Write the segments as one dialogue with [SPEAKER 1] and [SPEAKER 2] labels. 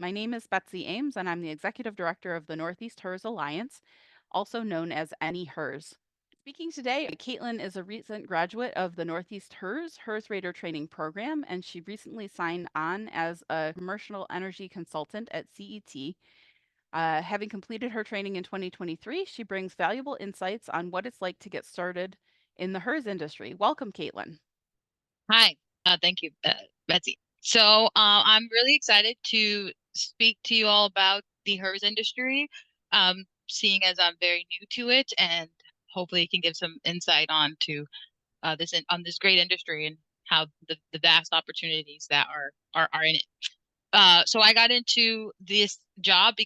[SPEAKER 1] My name is Betsy Ames, and I'm the Executive Director of the Northeast HERS Alliance, also known as NEHERS. Speaking today, Kaitlyn is a recent graduate of the Northeast HERS Rater Training Program, and she recently signed on as a commercial energy consultant at CET. Having completed her training in 2023, she brings valuable insights on what it's like to get started in the HERS industry. Welcome, Kaitlyn.
[SPEAKER 2] Hi, thank you, Betsy. I'm really excited to speak to you all about the HERS industry, seeing as I'm very new to it, and hopefully can give some insight on to on this great industry and how the vast opportunities that are in it. So I got into this job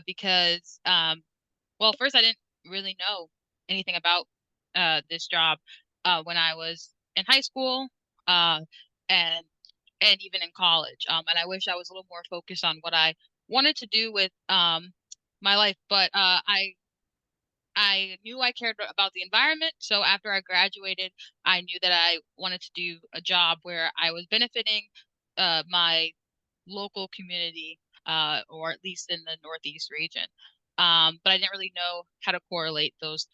[SPEAKER 2] because well, first I didn't really know anything about this job when I was in high school. Uh, and and even in college. And I wish I was a little more focused on what I wanted to do with my life. But I knew I cared about the environment. So after I graduated, I knew that I wanted to do a job where I was benefiting my local community, or at least in the Northeast region. But I didn't really know how to correlate those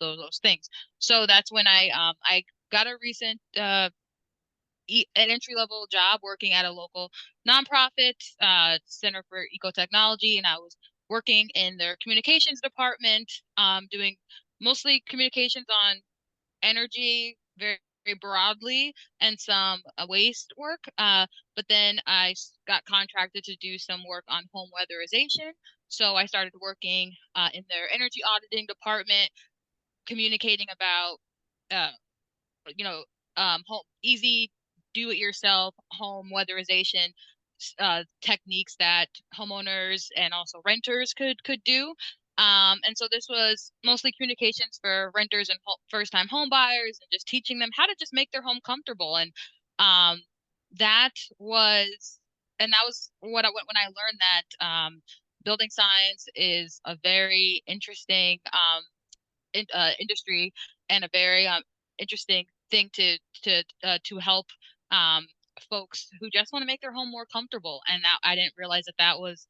[SPEAKER 2] things. So that's when I got a recent an entry level job working at a local nonprofit center for eco technology, and I was working in their communications department, doing mostly communications on energy, very broadly, and some waste work. But then got contracted to do some work on home weatherization. So I started working in their energy auditing department, communicating about uh, you know, home easy do it yourself home weatherization techniques that homeowners and also renters could do. And so this was mostly communications for renters and first time home buyers and just teaching them how to just make their home comfortable. And um, that was that was when I learned that building science is a very interesting industry and a very interesting thing to help um, folks who just want to make their home more comfortable. And that I didn't realize that that was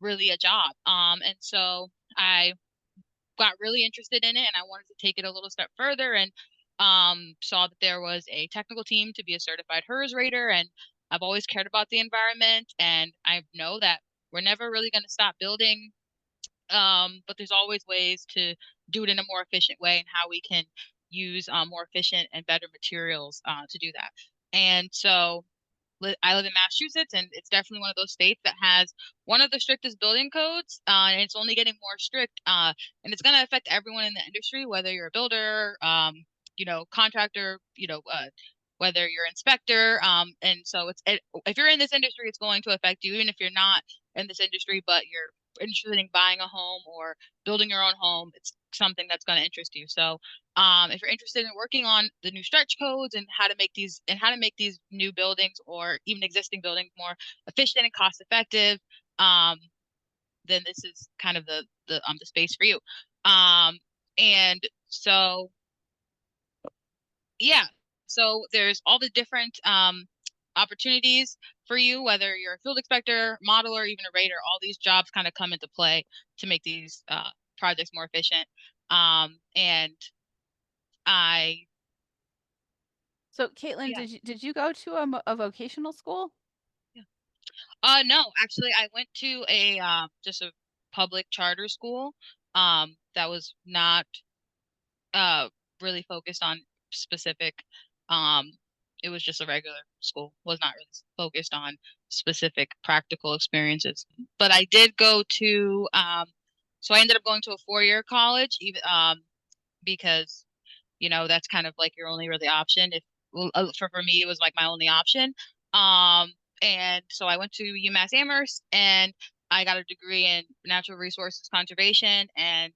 [SPEAKER 2] really a job. And so I got really interested in it, and I wanted to take it a little step further, and saw that there was a technical team to be a certified HERS rater, and I've always cared about the environment, and I know that we're never really going to stop building, but there's always ways to do it in a more efficient way and how we can use more efficient and better materials to do that. And so I live in Massachusetts, and it's definitely one of those states that has one of the strictest building codes, and it's only getting more strict. And it's going to affect everyone in the industry, whether you're a builder, contractor, whether you're inspector. And so if you're in this industry, it's going to affect you, even if you're not in this industry, but you're interested in buying a home or building your own home. It's something that's going to interest you. So if you're interested in working on the new stretch codes and how to make these new buildings or even existing buildings more efficient and cost effective, um, then this is kind of the space for you. Um, and so yeah, so there's all the different opportunities for you, whether you're a field inspector, modeler, even a rater. All these jobs kind of come into play to make these projects more efficient. And I
[SPEAKER 1] So, Kaitlyn,
[SPEAKER 2] yeah.
[SPEAKER 1] did you go to a vocational school?
[SPEAKER 2] No, actually, I went to a just a public charter school that was not uh really focused on specific. Um, it was just a regular school, was not really focused on specific practical experiences. But I did go to so I ended up going to a four-year college, even because that's kind of like your only really option. If well, for me, it was like my only option. Um, and so I went to UMass Amherst, and I got a degree in natural resources conservation. And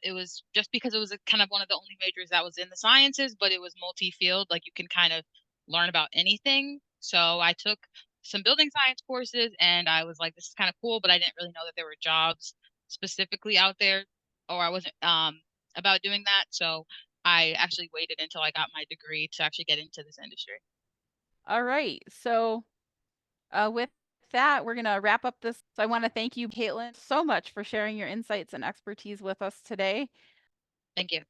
[SPEAKER 2] it was just because it was a, kind of one of the only majors that was in the sciences, but it was multi-field. Like you can kind of learn about anything. So I took some building science courses, and I was like, this is kind of cool, but I didn't really know that there were jobs specifically out there, or I wasn't about doing that. So I actually waited until I got my degree to actually get into this industry.
[SPEAKER 1] All right. So, with that, we're going to wrap up this. So I want to thank you, Kaitlyn, so much for sharing your insights and expertise with us today.
[SPEAKER 2] Thank you.